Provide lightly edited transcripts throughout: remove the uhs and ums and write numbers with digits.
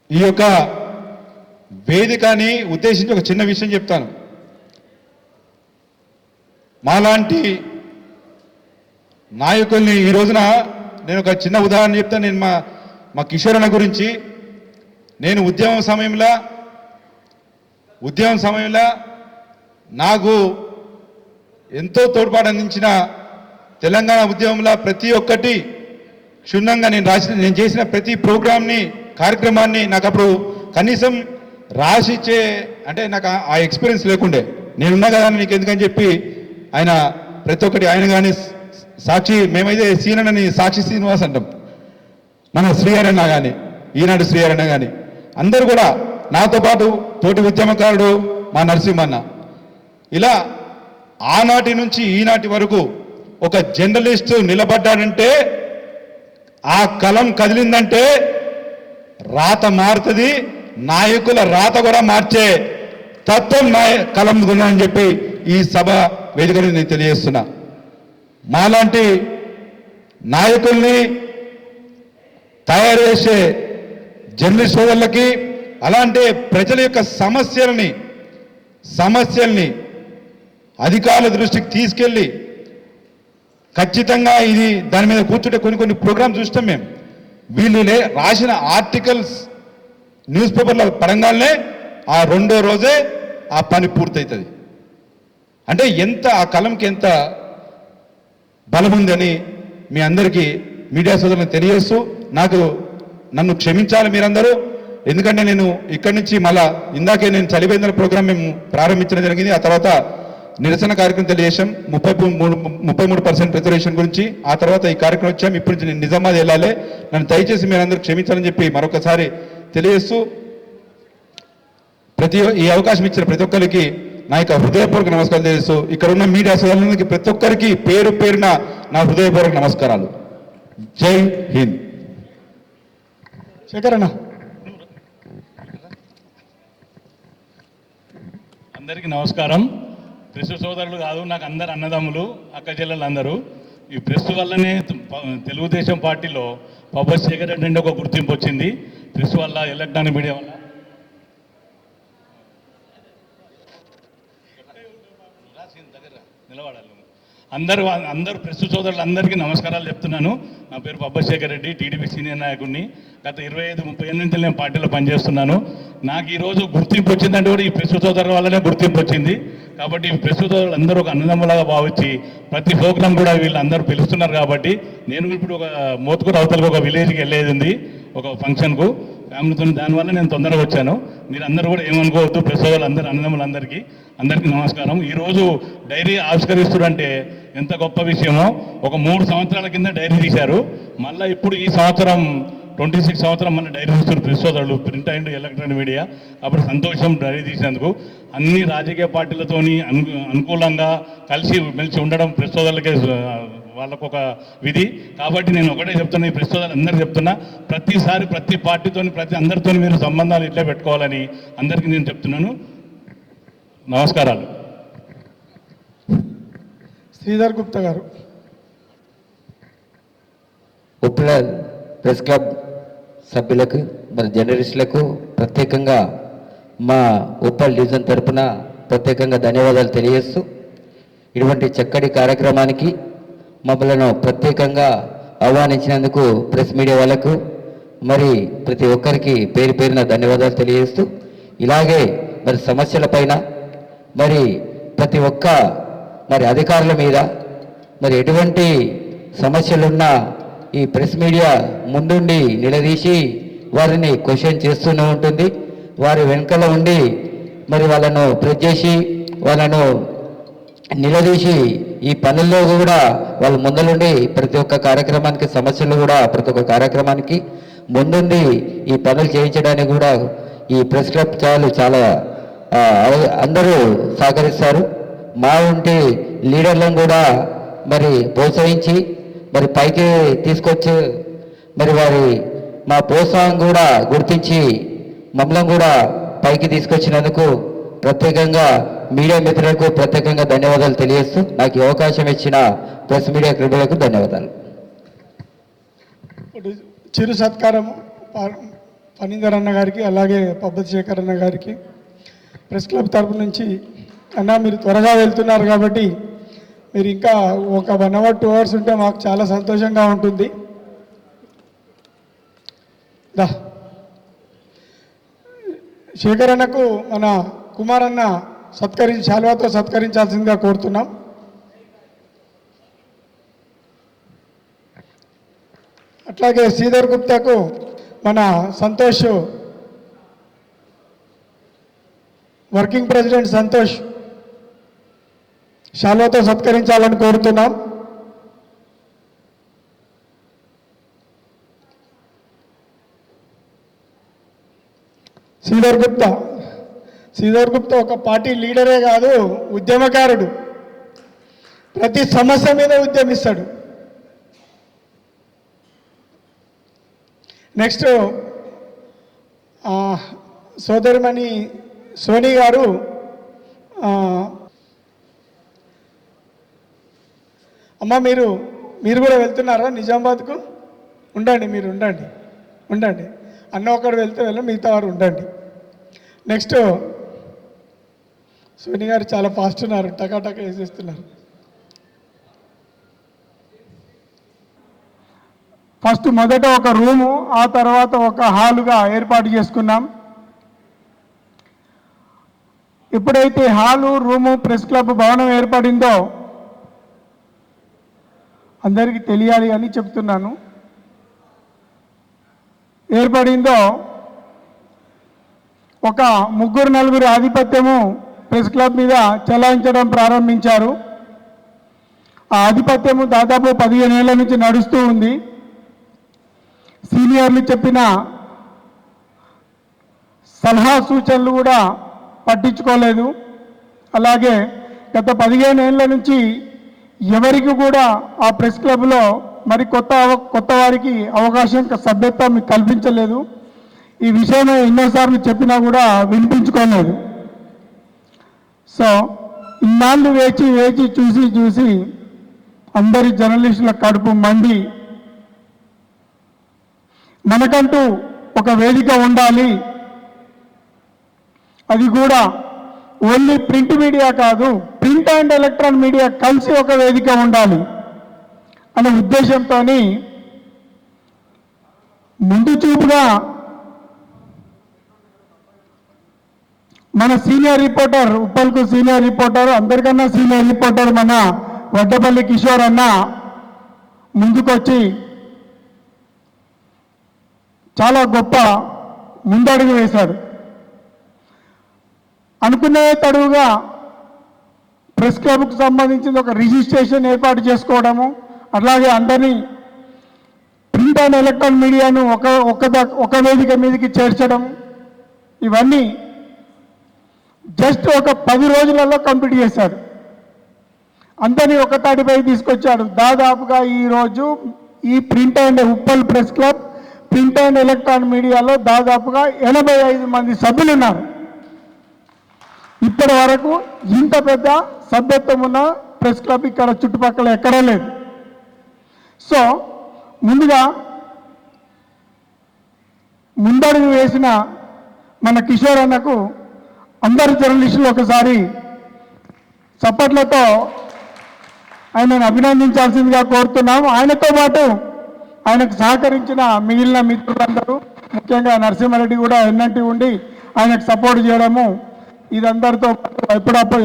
ఈ యొక్క వేదికని ఉద్దేశించి ఒక చిన్న విషయం చెప్తాను. మాలాంటి నాయకుల్ని ఈ రోజున నేను ఒక చిన్న ఉదాహరణ చెప్తాను. నేను మా కిషోర్ అన్న గురించి, నేను ఉద్యమం సమయంలో నాకు ఎంతో తోడ్పాటు అందించిన తెలంగాణ ఉద్యమంలో ప్రతి ఒక్కటి క్షుణ్ణంగా నేను చేసిన ప్రతి ప్రోగ్రామ్ని, కార్యక్రమాన్ని నాకు అప్పుడు కనీసం రాసిచ్చే అంటే నాకు ఆ ఎక్స్పీరియన్స్ లేకుండే. నేనున్నా కదా నీకు ఎందుకని చెప్పి ఆయన ప్రతి ఒక్కటి ఆయన కానీ సాక్షి, మేమైతే సీనని సాక్షి శ్రీనివాస్ అంటాం, మన శ్రీహరణ కానీ, ఈనాడు శ్రీహరణ కానీ అందరూ కూడా నాతో పాటు తోటి ఉద్యమకారుడు మా నరసింహన్న, ఇలా ఆనాటి నుంచి ఈనాటి వరకు ఒక జర్నలిస్టు నిలబడ్డాడంటే, ఆ కలం కదిలిందంటే రాత మారుతుంది, నాయకుల రాత కూడా మార్చే తత్వం కలం ఉందని చెప్పి ఈ సభ వేదికని నేను తెలియజేస్తున్నా. మాలాంటి నాయకుల్ని తయారు చేసే జర్నలిస్ట్ సోదరులకి, అలాంటి ప్రజల యొక్క సమస్యల్ని అధికారుల దృష్టికి తీసుకెళ్ళి ఖచ్చితంగా ఇది దాని మీద కూర్చుంటే కొన్ని ప్రోగ్రామ్స్ చూస్తాం మేము. వీళ్ళు రాసిన ఆర్టికల్స్ న్యూస్ పేపర్ల పరంగానే ఆ రెండో రోజే ఆ పని పూర్తవుతుంది. అంటే ఎంత ఆ కలంకి ఎంత బలం ఉందని మీ అందరికీ మీడియా సోదరులకు తెలియజేస్తూ, నన్ను క్షమించాలి మీరందరూ. ఎందుకంటే నేను ఇక్కడి నుంచి మళ్ళా ఇందాకే నేను చలివేంద్ర ప్రోగ్రాం మేము ప్రారంభించడం జరిగింది. ఆ తర్వాత నిరసన కార్యక్రమం తెలియజేశాం 33% రిజర్వేషన్ గురించి. ఆ తర్వాత ఈ కార్యక్రమం వచ్చాం. ఇప్పటి నుంచి నేను నిజామాబాద్ వెళ్ళాలి, నన్ను దయచేసి మీరందరూ క్షమించాలని చెప్పి మరొకసారి తెలియజేస్తూ, ఈ అవకాశం ఇచ్చిన ప్రతి ఒక్కరికి నా యొక్క హృదయపూర్వక నమస్కారాలు తెలియజేస్తూ, ఇక్కడ ఉన్న మీడియా సోదరులకి ప్రతి ఒక్కరికి పేరు పేరున నా హృదయపూర్వక నమస్కారాలు. జై హింద్. శేఖర్ అన్న, అందరికీ నమస్కారం. ప్రెస్ సోదరులు కాదు, నాకు అందరు అన్నదమ్ములు, అక్క చెల్లెలు అందరూ. ఈ ప్రెస్ వల్లనే తెలుగుదేశం పార్టీలో పబ్బర్ శేఖర్ రెడ్డి అంటే ఒక గుర్తింపు వచ్చింది. ప్రెస్ వల్ల, ఎలక్ట్రానిక్ మీడియా వల్ల. నిలబడాలి. అందరూ ప్రెస్ సోదరులు అందరికీ నమస్కారాలు చెప్తున్నాను. నా పేరు పబ్బర్ శేఖర్ రెడ్డి, టీడీపీ సీనియర్ నాయకుడిని. గత 25-30 ఏళ్ళ నుంచి నేను పార్టీలో పనిచేస్తున్నాను. నాకు ఈరోజు గుర్తింపు వచ్చిందంటే కూడా ఈ ప్రెస్ సోదరుల వల్లనే గుర్తింపు వచ్చింది. కాబట్టి ఈ ప్రెస్ సోదరులు అందరూ ఒక అన్నదమ్ములాగా భావించి ప్రతి ప్రోగ్రాం కూడా వీళ్ళందరూ పిలుస్తున్నారు. కాబట్టి నేను ఇప్పుడు ఒక మోత్కూరు అవతలకు ఒక విలేజ్కి వెళ్ళేది ఉంది, ఒక ఫంక్షన్కు ఫ్యామిలీతో. దానివల్ల నేను తొందరగా వచ్చాను. మీరు అందరూ కూడా ఏమనుకోవద్దు. ప్రెస్ సోదరులు అన్నదమ్ములందరికీ నమస్కారం. ఈరోజు డైరీ ఆవిష్కరిస్తారంటే ఎంత గొప్ప విషయమో. ఒక 3 సంవత్సరాల కింద డైరీ తీశారు, మళ్ళీ ఇప్పుడు ఈ సంవత్సరం 26 సంవత్సరం మన డైరీ తీస్తారు ప్రెస్ సోదరులు, ప్రింట్ అండ్ ఎలక్ట్రానిక్ మీడియా. అప్పుడు సంతోషం డైరీ తీసినందుకు. అన్ని రాజకీయ పార్టీలతోని అనుకూలంగా కలిసి మెలిసి ఉండడం ప్రెస్ సోదరులకే వాళ్ళకు ఒక విధి. కాబట్టి నేను ఒకటే చెప్తున్నా, ఈ ప్రెస్ సోదరులు అందరూ చెప్తున్నా, ప్రతిసారి ప్రతి పార్టీతోని అందరితో మీరు సంబంధాలు ఇట్లే పెట్టుకోవాలని అందరికీ నేను చెప్తున్నాను. నమస్కారాలు. శ్రీధర్ గుప్తా గారు. ఉప్పల్ ప్రెస్ క్లబ్ సభ్యులకు, మరి జర్నలిస్టులకు ప్రత్యేకంగా మా ఉప్పల్ డివిజన్ తరఫున ప్రత్యేకంగా ధన్యవాదాలు తెలియజేస్తూ, ఇటువంటి చక్కటి కార్యక్రమానికి మమ్మల్ని ప్రత్యేకంగా ఆహ్వానించినందుకు ప్రెస్ మీడియా వాళ్ళకు మరి ప్రతి ఒక్కరికి పేరు పేరున ధన్యవాదాలు తెలియజేస్తూ, ఇలాగే మరి సమస్యలపైన మరి ప్రతి ఒక్క మరి అధికారుల మీద మరి ఎటువంటి సమస్యలున్నా ఈ ప్రెస్ మీడియా ముందుండి నిలదీసి వారిని క్వశ్చన్ చేస్తూనే ఉంటుంది. వారి వెనుకల ఉండి మరి వాళ్ళను ప్రెస్ చేసి వాళ్ళను నిలదీసి ఈ పనుల్లో కూడా వాళ్ళు ముందలుండి ప్రతి ఒక్క కార్యక్రమానికి, సమస్యలు కూడా ప్రతి ఒక్క కార్యక్రమానికి ముందుండి ఈ పనులు చేయించడానికి కూడా ఈ ప్రెస్ క్లబ్ చాలా అందరూ సహకరిస్తారు. మా ఉంటే లీడర్లను కూడా మరి ప్రోత్సహించి మరి పైకి తీసుకొచ్చి మరి మా ప్రోత్సాహం కూడా గుర్తించి మమ్మల్ని కూడా పైకి తీసుకొచ్చినందుకు ప్రత్యేకంగా మీడియా మిత్రులకు ప్రత్యేకంగా ధన్యవాదాలు తెలియజేస్తూ, నాకు ఈ అవకాశం ఇచ్చిన ప్రెస్ మీడియా క్రీడలకు ధన్యవాదాలు. చిరు సత్కారం ఫణీందర్ అన్న గారికి అలాగే పబ్బతి శేఖర్ అన్న గారికి ప్రెస్ క్లబ్ తరపు నుంచి అన్న మీరు త్వరగా వెళ్తున్నారు కాబట్టి మీరు ఇంకా ఒక 1 అవర్ 2 అవర్స్ ఉంటే మాకు చాలా సంతోషంగా ఉంటుంది. శేఖర్ అన్నకు మన కుమార్ అన్న శాలువాతో సత్కరించాల్సిందిగా కోరుతున్నాం. అట్లాగే శ్రీధర్ గుప్తాకు మన సంతోష్ వర్కింగ్ ప్రెసిడెంట్ సంతోష్ శాలువాతో సత్కరించాలని కోరుతున్నాం. శ్రీధర్ గుప్తా ఒక పార్టీ లీడరే కాదు, ఉద్యమకారుడు. ప్రతి సమస్య మీద ఉద్యమిస్తాడు. నెక్స్ట్ సోదరిమణి సోనీ గారు అమ్మ మీరు కూడా వెళ్తున్నారా నిజామాబాద్కు? ఉండండి, మీరు ఉండండి. అన్న ఒకడు వెళ్తే వెళ్ళం, మిగతా వారు ఉండండి. నెక్స్ట్ సోనీ గారు చాలా ఫాస్ట్ ఉన్నారు, టకాటక వేసేస్తున్నారు. ఫస్ట్ మొదట ఒక రూము, ఆ తర్వాత ఒక హాలుగా ఏర్పాటు చేసుకున్నాం. ఎప్పుడైతే హాలు, రూము, ప్రెస్ క్లబ్ భవనం ఏర్పడిందో అందరికీ తెలియాలి అని చెప్తున్నాను. ఏర్పడిందో ఒక 3-4 ఆధిపత్యము ప్రెస్ క్లబ్ మీద చెలాయించడం ప్రారంభించారు. ఆ ఆధిపత్యము దాదాపు 15 ఏళ్ల నుంచి నడుస్తూ ఉంది. సీనియర్లు చెప్పిన సలహా సూచనలు కూడా పట్టించుకోలేదు. అలాగే గత 15 ఏళ్ల నుంచి ఎవరికి కూడా ఆ ప్రెస్ క్లబ్లో మరి కొత్త వారికి అవకాశం, సభ్యత్వం కల్పించలేదు. ఈ విషయమే ఎన్నోసార్లు చెప్పినా కూడా వినిపించుకోలేదు. సో ఇన్నాళ్ళు వేచి చూసి అందరి జర్నలిస్టుల కడుపు మండి మనకంటూ ఒక వేదిక ఉండాలి, అది కూడా ఓన్లీ ప్రింట్ మీడియా కాదు, ప్రింట్ అండ్ ఎలక్ట్రానిక్ మీడియా కలిసి ఒక వేదిక ఉండాలి అనే ఉద్దేశంతో ముందు చూపుగా మన సీనియర్ రిపోర్టర్, ఉప్పల్కు సీనియర్ రిపోర్టర్, అందరికన్నా సీనియర్ రిపోర్టర్ మన వడ్డపల్లి కిషోర్ అన్న ముందుకొచ్చి చాలా గొప్ప ముందడుగు వేశాడు. అనుకునే తడువుగా ప్రెస్ క్లబ్కు సంబంధించిన ఒక రిజిస్ట్రేషన్ ఏర్పాటు చేసుకోవడము, అలాగే అందరినీ ప్రింట్ అండ్ ఎలక్ట్రానిక్ మీడియాను ఒక వేదిక మీదకి చేర్చడం, ఇవన్నీ జస్ట్ ఒక 10 రోజులలో కంప్లీట్ చేశాడు. అందరినీ ఒక తాటిపై తీసుకొచ్చాడు. దాదాపుగా ఈరోజు ఈ print and Uppal press club, print and electronic మీడియాలో దాదాపుగా 85 మంది సభ్యులు ఉన్నారు. ఇప్పటి వరకు ఇంత పెద్ద సభ్యత్వం ఉన్న ప్రెస్ క్లబ్ ఇక్కడ చుట్టుపక్కల ఎక్కడా లేదు. సో ముందుగా ముందడుగు వేసిన మన కిషోర్ అన్నకు అందరు జర్నలిస్టులు ఒకసారి చప్పట్లతో ఆయనను అభినందించాల్సిందిగా కోరుతున్నాం. ఆయనతో పాటు ఆయనకు సహకరించిన మిగిలిన మిత్రులందరూ, ముఖ్యంగా నరసింహారెడ్డి కూడా ఎన్నంటి ఉండి ఆయనకు సపోర్ట్ చేయడము, ఇదందరితో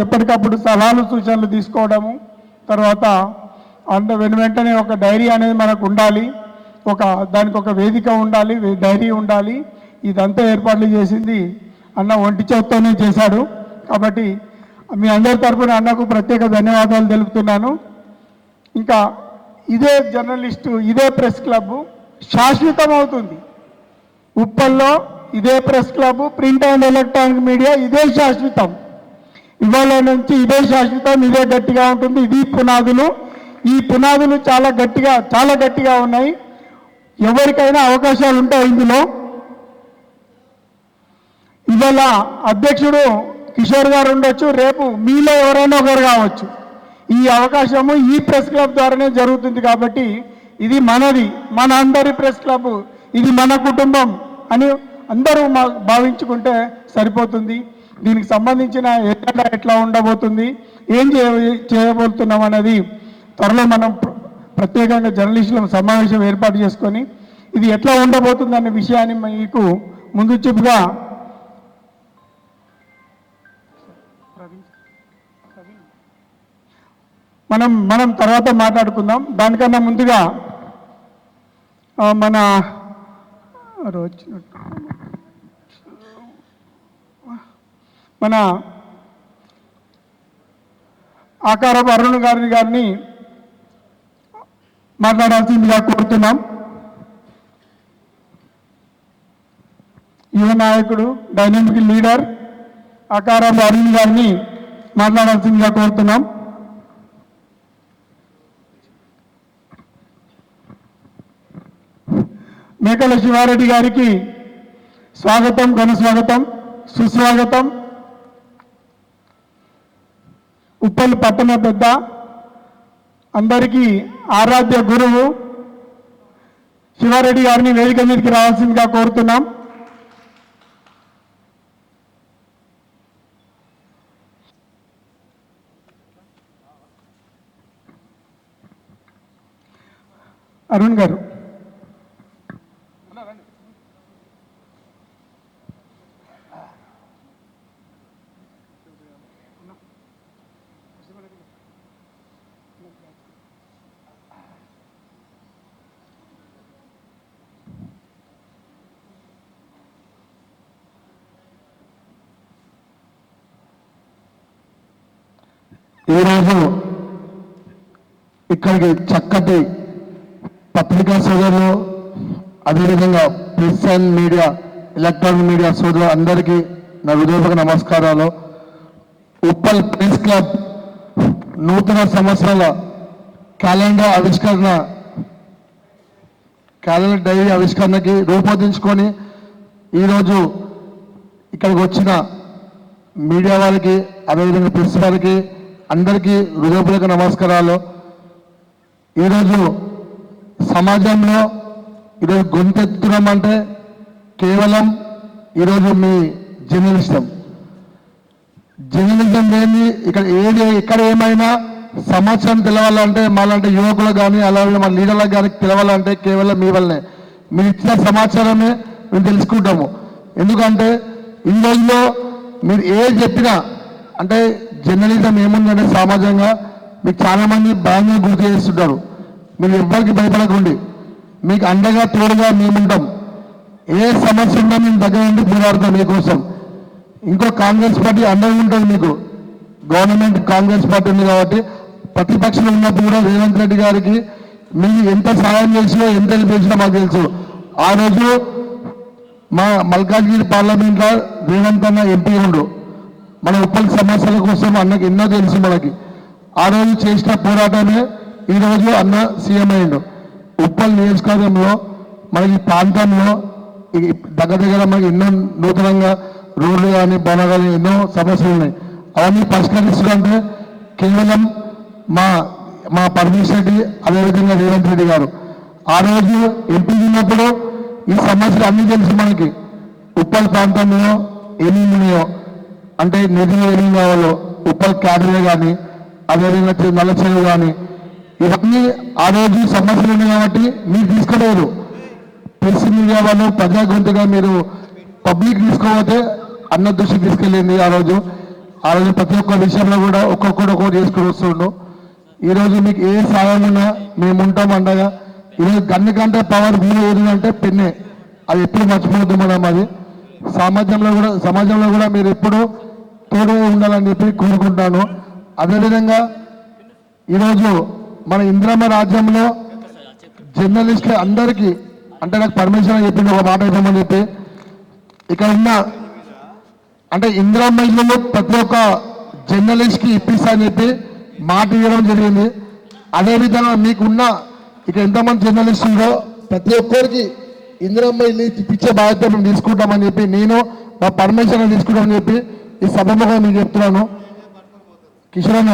ఎప్పటికప్పుడు సలహాలు సూచనలు తీసుకోవడము, తర్వాత వెంటనే ఒక డైరీ అనేది మనకు ఉండాలి, దానికి ఒక వేదిక ఉండాలి, డైరీ ఉండాలి. ఇదంతా ఏర్పాట్లు చేసింది అన్న ఒంటి చేత్తోనే చేశాడు. కాబట్టి మీ అందరి తరఫున అన్నకు ప్రత్యేక ధన్యవాదాలు తెలుపుతున్నాను. ఇంకా ఇదే జర్నలిస్టు, ఇదే ప్రెస్ క్లబ్ శాశ్వతం అవుతుంది. ఉప్పల్లో ఇదే press club, print and electronic media ఇదే శాశ్వతం. ఇవాళ నుంచి ఇదే శాశ్వతం, ఇదే గట్టిగా ఉంటుంది. ఇది పునాదులు. ఈ పునాదులు చాలా గట్టిగా ఉన్నాయి. ఎవరికైనా అవకాశాలు ఉంటాయి ఇందులో. ఇవాళ అధ్యక్షుడు కిషోర్ గారు ఉండొచ్చు, రేపు మీలో ఎవరైనా ఒకరు కావచ్చు. ఈ అవకాశము ఈ ప్రెస్ క్లబ్ ద్వారానే జరుగుతుంది. కాబట్టి ఇది మనది, మన అందరి ప్రెస్ క్లబ్, ఇది మన కుటుంబం అని అందరూ భావించుకుంటే సరిపోతుంది. దీనికి సంబంధించిన ఎజెండా ఎట్లా ఉండబోతుంది, ఏం చేయబోతున్నాం అనేది త్వరలో మనం ప్రత్యేకంగా జర్నలిస్టుల సమావేశం ఏర్పాటు చేసుకొని ఇది ఎట్లా ఉండబోతుంది అనే విషయాన్ని మీకు ముందు చూపుగా మనం తర్వాత మాట్లాడుకుందాం. దానికన్నా ముందుగా మన ఆకారపు అరుణ్ గారిని మాట్లాడాల్సిందిగా కోరుతున్నాం. యువ నాయకుడు, డైనమిక్ లీడర్ ఆకారపు అరుణ్ గారిని మాట్లాడాల్సిందిగా కోరుతున్నాం. మేకల శివారెడ్డి గారికి స్వాగతం, ఘన స్వాగతం, సుస్వాగతం. ఉప్పల్ పట్టణ పెద్ద, అందరికీ ఆరాధ్య గురువు శివారెడ్డి గారిని వేదిక మీదకి రావాల్సిందిగా కోరుతున్నాం. అరుణ్ గారు ఈరోజు ఇక్కడికి చక్కటి పత్రికా సోదరులు, అదేవిధంగా press and media, electronic media సోదరులు అందరికీ నా హృదయపూర్వక నమస్కారాలు. ఉప్పల్ ప్రెస్ క్లబ్ నూతన సంవత్సరాల క్యాలెండర్ డైరీ ఆవిష్కరణకి రూపొందించుకొని ఈరోజు ఇక్కడికి వచ్చిన మీడియా వాళ్ళకి, అదేవిధంగా ప్రెస్ వారికి అందరికీ హృదయపూర్వక నమస్కారాలు. ఈరోజు సమాజంలో ఈరోజు గొంతెత్తున్నామంటే కేవలం ఈరోజు మీ జర్నలిజం లేని ఇక్కడ ఏమైనా సమాచారం తెలవాలంటే మాలాంటి యువకులకు కానీ అలాగే మన లీడర్లకు కానీ తెలవాలంటే కేవలం మీ వల్లనే, మీరు ఇచ్చిన సమాచారమే మేము తెలుసుకుంటాము. ఎందుకంటే ఈ రోజులో మీరు ఏది చెప్పినా అంటే జర్నలిజం ఏముందంటే సమాజంగా మీకు చాలామంది భయంగా గుర్తు చేస్తుంటారు. మీరు ఎవ్వరికి భయపడకండి, మీకు అండగా తోడుగా మేముంటాం. ఏ సమస్య ఉన్నా మేము దగ్గర నుండి పోరాడతాం మీకోసం. ఇంకో కాంగ్రెస్ పార్టీ అండగా ఉంటుంది మీకు, గవర్నమెంట్ కాంగ్రెస్ పార్టీ ఉంది కాబట్టి ప్రతిపక్షంలో ఉన్నప్పుడు కూడా రేవంత్ రెడ్డి గారికి మీరు ఎంత సహాయం చేసినా ఎంత హెల్ప్ చేసినా మాకు తెలుసు. ఆ రోజు మా మల్కాజ్గిరి పార్లమెంట్లో రేవంత్ అన్న ఎంపీ ఉండు, మన ఉప్పల్ సమస్యల కోసం అన్నకి ఎన్నో తెలుసు మనకి. ఆ రోజు చేసిన పోరాటమే ఈరోజు అన్న సీఎం అయ్యిండు. ఉప్పల్ నియోజకవర్గంలో మనకి ప్రాంతంలో దగ్గర మనకి ఎన్నో నూతనంగా రోడ్లు కానీ భవనాలు కానీ ఎన్నో సమస్యలు ఉన్నాయి. అవన్నీ పరిష్కరిస్తుందంటే కేవలం మా పరమేశ్వర్ రెడ్డి, అదేవిధంగా రేవంత్ రెడ్డి గారు. ఆ రోజు ఎంపీ ఉన్నప్పుడు ఈ సమస్యలు అన్నీ తెలుసు మనకి. ఉప్పల్ ప్రాంతంలో ఏమేమి ఉన్నాయో అంటే నిధులు ఏమేమి కావాలో, ఉప్పల్ క్యాడరే కానీ అదేవిధంగా నల్లచెరువు కానీ ఇవన్నీ ఆ రోజు సమస్యలు ఉన్నాయి కాబట్టి మీరు తీసుకోలేదు. ప్రెస్ మీడియా వాళ్ళు ప్రజా గొంతుగా మీరు పబ్లిక్ తీసుకోకపోతే అన్న దృష్టికి తీసుకెళ్ళింది. ఆ రోజు ప్రతి ఒక్క విషయంలో కూడా ఒక్కొక్కటి చేసుకుని వస్తుండు. ఈరోజు మీకు ఏ సాయం ఉన్నా మేము ఉంటాం అండగా. ఈరోజు గన్ను కంటే పవర్ మీరు ఏదంటే పెన్నే, అది ఎప్పుడు మర్చిపోతుంది మనం. అది సమాజంలో కూడా మీరు ఎప్పుడు తోడు ఉండాలని చెప్పి కోరుకుంటాను. అదేవిధంగా ఈరోజు మన ఇందిరమ్మ రాజ్యంలో జర్నలిస్టులు అందరికీ అంటే నాకు పర్మిషన్ చెప్పింది ఒక మాట ఇవ్వమని చెప్పి ఇక్కడ ఉన్న అంటే ఇందిరమ్మ ఇళ్ళలో ప్రతి ఒక్క జర్నలిస్ట్కి ఇప్పిస్తా అని చెప్పి మాట ఇవ్వడం జరిగింది. అదేవిధంగా మీకున్న ఇక ఎంతమంది జర్నలిస్ట్ ఉందో ప్రతి ఒక్కరికి ఇందిరమ్మ ఇల్లు ఇప్పించే బాధ్యత మేము తీసుకుంటామని చెప్పి నేను మా పర్మిషన్ తీసుకుంటామని చెప్పి ఈ సభముఖంగా మీకు చెప్తున్నాను. కిషోర్ అన్న,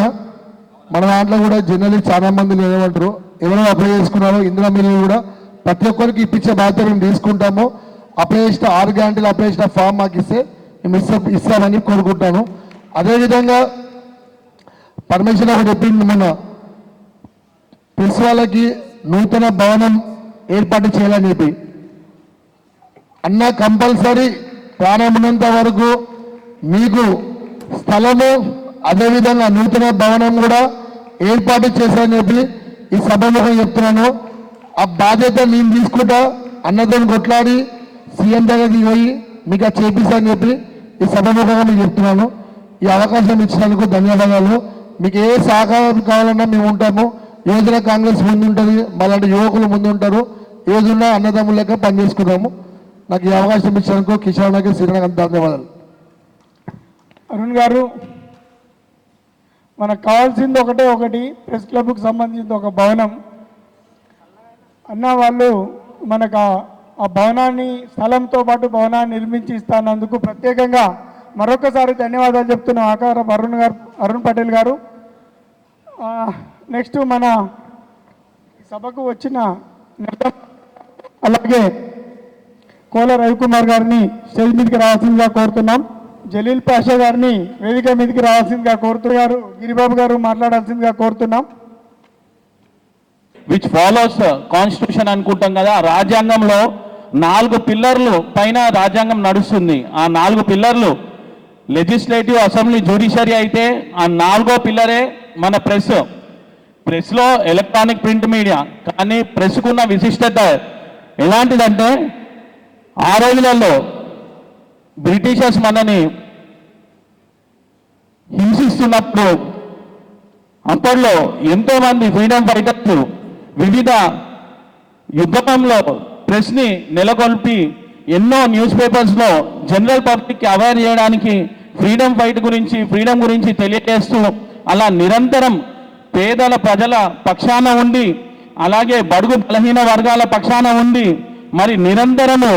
మన దాంట్లో కూడా జర్నలిస్ట్ చాలా మంది ఏమంటారు, ఎవరైనా అప్లై చేసుకున్నారో ఇందిరమ్మ ఇల్లు కూడా ప్రతి ఒక్కరికి ఇప్పించే బాధ్యత మేము తీసుకుంటాము. అప్లై చేసిన 6 గ్యారెంటీలు అప్లై చేసిన ఫామ్ మాకు ఇస్తే మేము ఇస్తామని కోరుకుంటాను. అదేవిధంగా పరమేశ్వర ఒకటి చెప్పింది, మన ప్రెస్ వాళ్ళకి నూతన భవనం ఏర్పాటు చేయాలని చెప్పి అన్న కంపల్సరీ ప్రాణం ఉన్నంత వరకు మీకు స్థలము అదేవిధంగా నూతన భవనం కూడా ఏర్పాటు చేశారని చెప్పి ఈ సభలో చెప్తున్నాను. ఆ బాధ్యత నేను తీసుకుంటా, అన్నతో కొట్లాడి సీఎం దగ్గరికి పోయి మీకు అది చేపిస్తానని చెప్పి ఈ సభముఖంగా మీకు చెప్తున్నాను. ఈ అవకాశం ఇచ్చినందుకు ధన్యవాదాలు. మీకు ఏ సహకారం కావాలన్నా మేము ఉంటాము. యువజన కాంగ్రెస్ ముందు ఉంటుంది, మాలాంటి యువకులు ముందు ఉంటారు. ఏదున్నా అన్నదమ్ముల లెక్క పనిచేసుకున్నాము. నాకు ఈ అవకాశం ఇచ్చినందుకు కిషోర్ నాయక్ శ్రీనాథ్ ధన్యవాదాలు. అరుణ్ గారు, మనకు కావాల్సింది ఒకటి ప్రెస్ క్లబ్కు సంబంధించిన ఒక భవనం. అన్న వాళ్ళు మనకు ఆ భవనాన్ని స్థలంతో పాటు భవనాన్ని నిర్మించి ఇస్తానందుకు ప్రత్యేకంగా మరొకసారి ధన్యవాదాలు చెప్తున్నాం ఆకారం అరుణ్ పటేల్ గారు. నెక్స్ట్ మన సభకు వచ్చిన అలాగే కోల రవికుమార్ గారిని స్టేజ్ మీదకి రావాల్సిందిగా కోరుతున్నాం. జలీల్ పాషా గారిని వేదిక మీదకి రావాల్సిందిగా కోరుతున్నారు. గిరిబాబు గారు మాట్లాడాల్సిందిగా కోరుతున్నాం. విచ్ ఫాలోస్ కాన్స్టిట్యూషన్ అనుకుంటాం కదా, రాజ్యాంగంలో 4 పిల్లర్లు పైన రాజ్యాంగం నడుస్తుంది. ఆ 4 పిల్లర్లు లెజిస్లేటివ్, అసెంబ్లీ, జ్యుడిషియరీ అయితే ఆ 4వ పిల్లరే మన ప్రెస్లో ఎలక్ట్రానిక్ ప్రింట్ మీడియా. కానీ ప్రెస్కున్న విశిష్టత ఎలాంటిదంటే ఆ రోజులలో బ్రిటిషర్స్ మనని హింసిస్తున్నప్పుడు అప్పట్లో ఎంతోమంది ఫ్రీడమ్ ఫైటర్స్ వివిధ యుద్ధంలో ప్రెస్ని నెలకొల్పి ఎన్నో న్యూస్ పేపర్స్లో జనరల్ పబ్లిక్కి అవేర్ చేయడానికి ఫ్రీడమ్ గురించి తెలియజేస్తూ అలా నిరంతరం పేదల ప్రజల పక్షాన ఉండి, అలాగే బడుగు బలహీన వర్గాల పక్షాన ఉండి, మరి నిరంతరము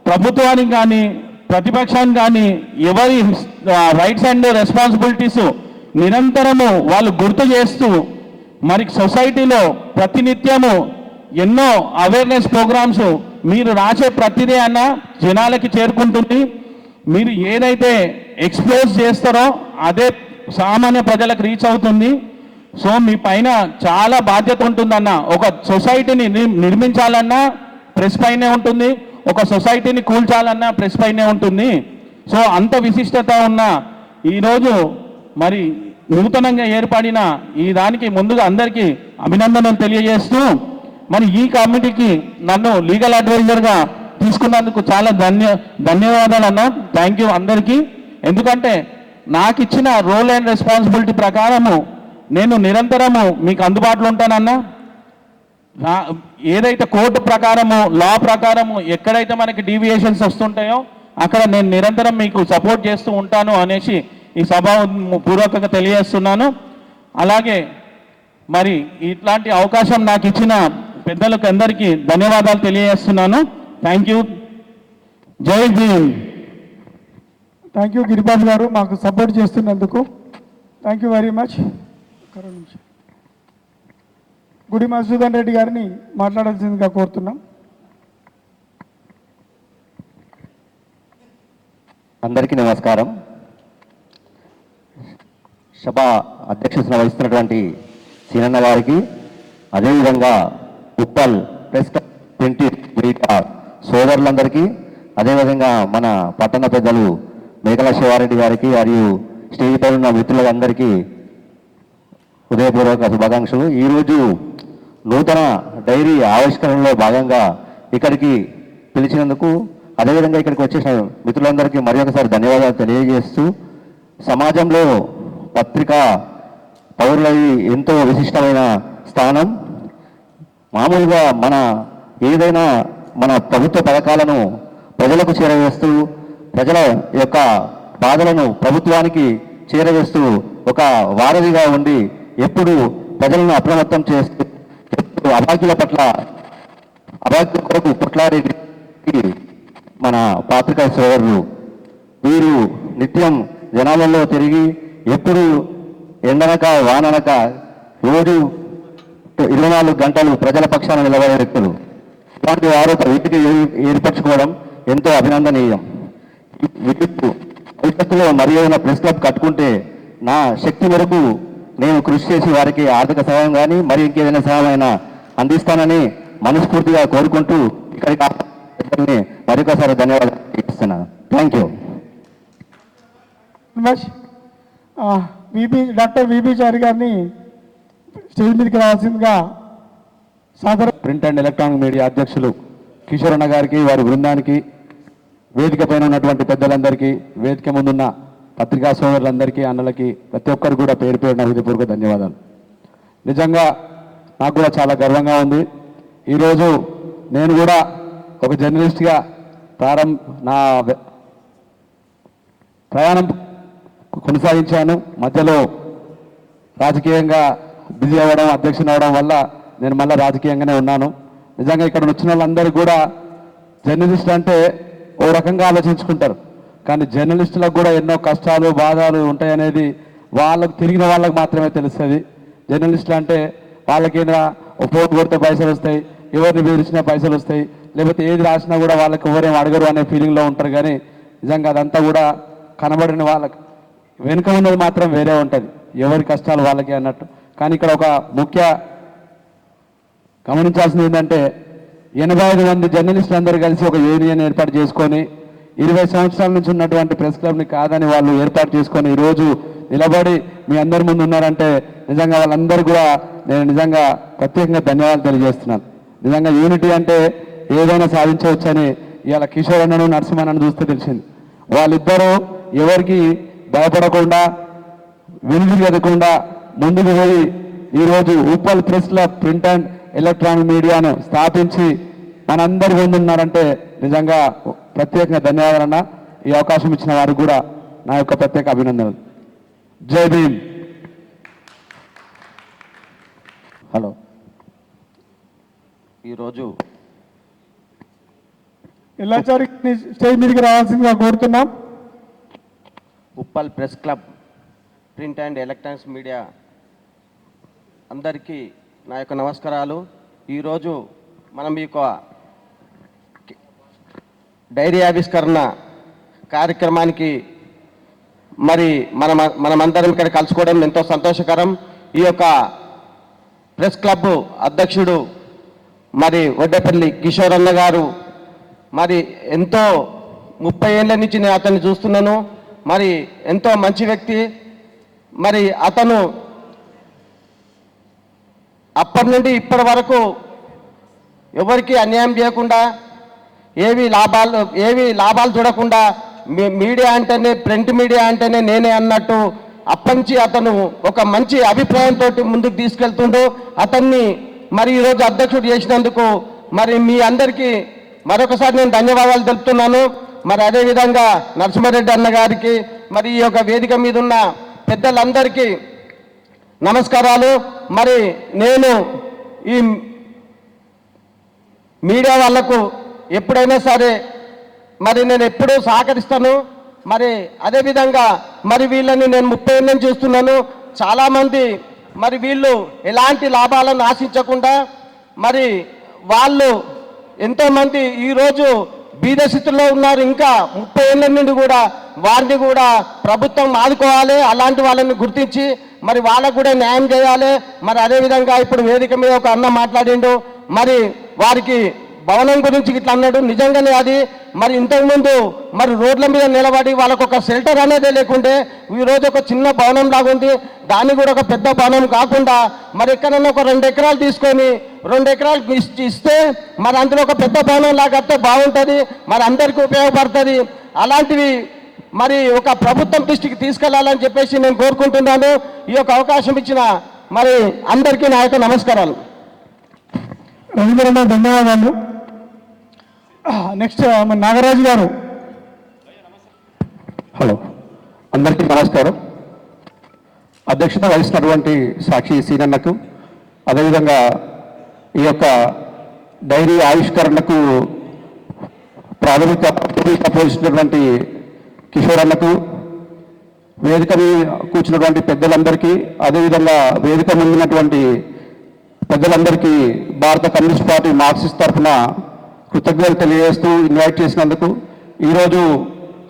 ప్రభుత్వానికి కానీ ప్రతిపక్షానికి కానీ ఎవరి రైట్స్ అండ్ రెస్పాన్సిబిలిటీస్ నిరంతరము వాళ్ళు గుర్తు చేస్తూ, మరి సొసైటీలో ప్రతినిత్యము ఎన్నో అవేర్నెస్ ప్రోగ్రామ్స్ మీరు రాసే ప్రతిదీ అన్న జనాలకి చేరుకుంటుంది. మీరు ఏదైతే ఎక్స్ప్లోజ్ చేస్తారో అదే సామాన్య ప్రజలకు రీచ్ అవుతుంది. సో మీ పైన చాలా బాధ్యత ఉంటుందన్న. ఒక సొసైటీని నిర్మించాలన్నా ప్రెస్ పైనే ఉంటుంది, ఒక సొసైటీని కూల్చాలన్నా ప్రెస్ పైనే ఉంటుంది. సో అంత విశిష్టత ఉన్న ఈరోజు మరి నూతనంగా ఏర్పడిన ఈ దానికి ముందుగా అందరికీ అభినందనలు తెలియజేస్తూ, మరి ఈ కమిటీకి నన్ను లీగల్ అడ్వైజర్గా తీసుకున్నందుకు చాలా ధన్యవాదాలు అన్న. థ్యాంక్ యూ అందరికీ. ఎందుకంటే నాకు ఇచ్చిన రోల్ అండ్ రెస్పాన్సిబిలిటీ ప్రకారము నేను నిరంతరము మీకు అందుబాటులో ఉంటానన్నా. ఏదైతే కోర్టు ప్రకారము, లా ప్రకారము ఎక్కడైతే మనకి డీవియేషన్స్ వస్తుంటాయో అక్కడ నేను నిరంతరం మీకు సపోర్ట్ చేస్తూ ఉంటాను అనేసి ఈ సభ పూర్వకంగా తెలియజేస్తున్నాను. అలాగే మరి ఇట్లాంటి అవకాశం నాకు ఇచ్చిన పెద్దలకు అందరికీ ధన్యవాదాలు తెలియజేస్తున్నాను. Thank you. జై భీమ్. థ్యాంక్ యూ గిరిబాబు గారు, మాకు సపోర్ట్ చేస్తున్నందుకు థ్యాంక్ యూ వెరీ మచ్. గుడి మధుసూదన్ రెడ్డి గారిని మాట్లాడాల్సిందిగా కోరుతున్నాం. అందరికీ నమస్కారం. సభ అధ్యక్షతన వహిస్తున్నటువంటి సీనన్న గారికి, అదేవిధంగా ఉప్పల్ ప్రెస్ క్లబ్ సోదరులందరికీ, అదేవిధంగా మన పట్టణ పెద్దలు మేకల శివారెడ్డి గారికి మరియు స్టేజ్ పై ఉన్న మిత్రులందరికీ హృదయపూర్వక శుభాకాంక్షలు. ఈరోజు నూతన డైరీ ఆవిష్కరణలో భాగంగా ఇక్కడికి పిలిచినందుకు, అదేవిధంగా ఇక్కడికి వచ్చేసిన మిత్రులందరికీ మరి ఒకసారి ధన్యవాదాలు తెలియజేస్తూ, సమాజంలో పత్రిక పౌరులది ఎంతో విశిష్టమైన స్థానం. మామూలుగా ఏదైనా మన ప్రభుత్వ పథకాలను ప్రజలకు చేరవేస్తూ, ప్రజల యొక్క బాధలను ప్రభుత్వానికి చేరవేస్తూ ఒక వారధిగా ఉండి ఎప్పుడు ప్రజలను అప్రమత్తం చేస్తూ అభాగ్యుల కొరకు కొట్లాడే మన పాత్రికా సోదరులు. వీరు నిత్యం జనాలలో తిరిగి ఎప్పుడు ఎండనక వాననక రోజు 24 గంటలు ప్రజల పక్షాన నిలబడే వ్యక్తులు. ఇలాంటి వారు ఒక వీటికి ఏర్పరచుకోవడం ఎంతో అభినందనీయం. వీటిలో భవిష్యత్తులో మరి ఏదైనా ప్రెస్ క్లబ్ కట్టుకుంటే నా శక్తి మేరకు నేను కృషి చేసి వారికి ఆర్థిక సహాయం కానీ మరి ఇంకేదైనా సహాయం అయినా అందిస్తానని మనస్ఫూర్తిగా కోరుకుంటూ ఇక్కడికి మరొకసారి ధన్యవాదాలు ఇస్తున్నాను. Thank you. డాక్టర్ విబి చారి గారిని స్టేజ్ మీదకి రావాల్సిందిగా సాదర ప్రింట్ అండ్ ఎలక్ట్రానిక్ మీడియా అధ్యక్షులు కిషోర్ అన్న గారికి, వారి బృందానికి, వేదిక పైన ఉన్నటువంటి పెద్దలందరికీ, వేదిక ముందున్న పత్రికా సోదరులందరికీ, అన్నలకి, ప్రతి ఒక్కరు కూడా పేరు పేరున హృదయపూర్వక ధన్యవాదాలు. నిజంగా నాకు కూడా చాలా గర్వంగా ఉంది. ఈరోజు నేను కూడా ఒక జర్నలిస్ట్గా నా ప్రయాణం కొనసాగించాను. మధ్యలో రాజకీయంగా బిజీ అవ్వడం, అధ్యక్షుని అవ్వడం వల్ల నేను మళ్ళీ రాజకీయంగానే ఉన్నాను. నిజంగా ఇక్కడ వచ్చిన వాళ్ళందరూ కూడా జర్నలిస్ట్ అంటే ఓ రకంగా ఆలోచించుకుంటారు, కానీ జర్నలిస్టులకు కూడా ఎన్నో కష్టాలు, బాధలు ఉంటాయనేది వాళ్ళకు తిరిగిన వాళ్ళకి మాత్రమే తెలుస్తుంది. జర్నలిస్టులు అంటే వాళ్ళకైనా ఫోన్ కొడితే పైసలు వస్తాయి, ఎవరిని బెదిరించినా పైసలు వస్తాయి, లేకపోతే ఏది రాసినా కూడా వాళ్ళకి ఎవరేం అడగరు అనే ఫీలింగ్లో ఉంటారు. కానీ నిజంగా అదంతా కూడా కనబడిన వాళ్ళకి వెనుక ఉన్నది మాత్రం వేరే ఉంటుంది, ఎవరి కష్టాలు వాళ్ళకి అన్నట్టు. కానీ ఇక్కడ ఒక ముఖ్య గమనించాల్సింది ఏంటంటే 85 మంది జర్నలిస్టులు అందరూ కలిసి ఒక యూనియన్ ఏర్పాటు చేసుకొని 20 సంవత్సరాల నుంచి ఉన్నటువంటి ప్రెస్ క్లబ్ని కాదని వాళ్ళు ఏర్పాటు చేసుకొని ఈరోజు నిలబడి మీ అందరి ముందు ఉన్నారంటే నిజంగా వాళ్ళందరూ కూడా నేను నిజంగా ప్రత్యేకంగా ధన్యవాదాలు తెలియజేస్తున్నాను. నిజంగా యూనిటీ అంటే ఏదైనా సాధించవచ్చని ఇవాళ కిషోర్ అన్నను, నరసింహన్నను చూస్తే తెలిసింది. వాళ్ళిద్దరూ ఎవరికి భయపడకుండా, వెనుక ఎదగకుండా ముందుకు పోయి ఈరోజు Uppal press club print and electronic మీడియాను స్థాపించి మనందరి ముందున్నారంటే నిజంగా ప్రత్యేకంగా ధన్యవాదాలన్న. ఈ అవకాశం ఇచ్చిన వారికి కూడా నా యొక్క ప్రత్యేక అభినందనలు. జై భీమ్. హలో, ఈరోజు ఎల్లాచారి స్టేజ్ మీదకి రావాల్సిందిగా కోరుతున్నాం. Uppal press club print and electronics media అందరికీ నా యొక్క నమస్కారాలు. ఈరోజు మనం ఈ యొక్క డైరీ ఆవిష్కరణ కార్యక్రమానికి మరి మనమందరం ఇక్కడ కలుసుకోవడం ఎంతో సంతోషకరం. ఈ యొక్క ప్రెస్ క్లబ్ అధ్యక్షుడు మరి వడ్డేపల్లి కిషోర్ అన్న గారు మరి ఎంతో 30 ఏళ్ళ నుంచి నేను అతన్ని చూస్తున్నాను. మరి ఎంతో మంచి వ్యక్తి. మరి అతను అప్పటి నుండి ఇప్పటి వరకు ఎవరికి అన్యాయం చేయకుండా, ఏవి లాభాలు చూడకుండా, మీడియా అంటేనే, ప్రింట్ మీడియా అంటేనే నేనే అన్నట్టు అప్పటి నుంచి అతను ఒక మంచి అభిప్రాయంతో ముందుకు తీసుకెళ్తుండో అతన్ని మరి ఈరోజు అధ్యక్షుడు చేసినందుకు మరి మీ అందరికీ మరొకసారి నేను ధన్యవాదాలు తెలుపుతున్నాను. మరి అదేవిధంగా నరసింహారెడ్డి అన్న గారికి, మరి ఈ యొక్క వేదిక మీద ఉన్న పెద్దలందరికీ నమస్కారాలు. మరి నేను ఈ మీడియా వాళ్లకు ఎప్పుడైనా సరే మరి నేను ఎప్పుడూ సహకరిస్తాను. మరి అదేవిధంగా మరి వీళ్ళని నేను 30 ఏళ్ళ నుంచి చూస్తున్నాను. చాలామంది మరి వీళ్ళు ఎలాంటి లాభాలను ఆశించకుండా మరి వాళ్ళు ఎంతోమంది ఈరోజు బీద స్థితిలో ఉన్నారు. ఇంకా 30 ఏళ్ళ నుండి కూడా వారిని కూడా ప్రభుత్వం ఆదుకోవాలి. అలాంటి వాళ్ళని గుర్తించి మరి వాళ్ళకు కూడా న్యాయం చేయాలి. మరి అదేవిధంగా ఇప్పుడు వేదిక మీద ఒక అన్న మాట్లాడిండు, మరి వారికి భవనం గురించి ఇట్లా అన్నాడు. నిజంగానే అది మరి ఇంతకుముందు మరి రోడ్ల మీద నిలబడి వాళ్ళకు ఒక షెల్టర్ అనేది లేకుంటే ఈరోజు ఒక చిన్న భవనం లాగా ఉంది. దాన్ని కూడా ఒక పెద్ద భవనం కాకుండా మరి ఎక్కడన్నా ఒక 2 ఎకరాలు తీసుకొని 2 ఎకరాలు ఇస్తే మరి అందులో ఒక పెద్ద భవనం లాగా వస్తే బాగుంటుంది, మరి అందరికీ ఉపయోగపడుతుంది. అలాంటివి మరి ఒక ప్రభుత్వం దృష్టికి తీసుకెళ్లాలని చెప్పేసి నేను కోరుకుంటున్నాను. ఈ యొక్క అవకాశం ఇచ్చిన మరి అందరికీ నా యొక్క నమస్కారాలు. రవీంద్రనాథ్ ధన్యవాదాలు. నెక్స్ట్ మన నాగరాజు గారు. హలో, అందరికీ నమస్కారం. అధ్యక్షత వహిస్తున్నటువంటి సాక్షి సీనన్నకు, అదేవిధంగా ఈ యొక్క డైరీ ఆవిష్కరణకు ప్రాథమిక పోషించినటువంటి కిషోర్ అన్నకు, వేదిక మీద కూర్చున్నటువంటి పెద్దలందరికీ, అదేవిధంగా వేదిక ముందున్నటువంటి పెద్దలందరికీ భారత కమ్యూనిస్ట్ పార్టీ మార్క్సిస్ట్ తరఫున కృతజ్ఞతలు తెలియజేస్తూ ఇన్వైట్ చేసినందుకు. ఈరోజు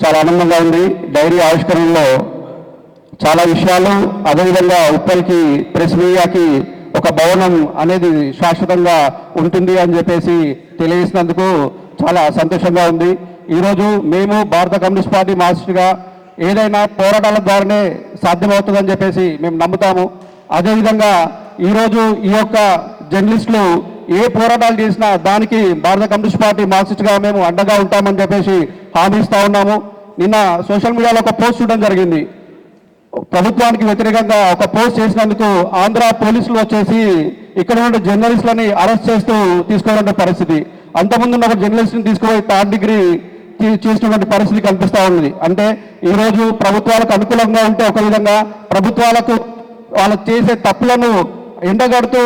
చాలా ఆనందంగా ఉంది. డైరీ ఆవిష్కరణలో చాలా విషయాలు, అదేవిధంగా ఉప్పల్కి ప్రెస్ మీడియాకి ఒక భవనం అనేది శాశ్వతంగా ఉంటుంది అని చెప్పేసి తెలియజేసినందుకు చాలా సంతోషంగా ఉంది. ఈరోజు మేము భారత కమ్యూనిస్ట్ పార్టీ మార్క్సిస్ట్గా ఏదైనా పోరాటాల ద్వారానే సాధ్యమవుతుందని చెప్పేసి మేము నమ్ముతాము. అదేవిధంగా ఈరోజు ఈ యొక్క జర్నలిస్టులు ఏ పోరాటాలు చేసినా దానికి భారత కమ్యూనిస్ట్ పార్టీ మార్క్సిస్ట్గా మేము అండగా ఉంటామని చెప్పేసి హామీ ఇస్తా ఉన్నాము. నిన్న సోషల్ మీడియాలో ఒక పోస్ట్ చూడడం జరిగింది. ప్రభుత్వానికి వ్యతిరేకంగా ఒక పోస్ట్ చేసినందుకు ఆంధ్ర పోలీసులు వచ్చేసి ఇక్కడ ఉన్న జర్నలిస్టులని అరెస్ట్ చేస్తూ తీసుకోవాలనే పరిస్థితి. అంతకుముందు ఉన్న ఒక జర్నలిస్ట్ని తీసుకుపోయి 3rd డిగ్రీ చేసినటువంటి పరిస్థితి కనిపిస్తూ ఉంది. అంటే ఈరోజు ప్రభుత్వాలకు అనుకూలంగా ఉంటే ఒక విధంగా, ప్రభుత్వాలకు వాళ్ళు చేసే తప్పులను ఎండగడుతూ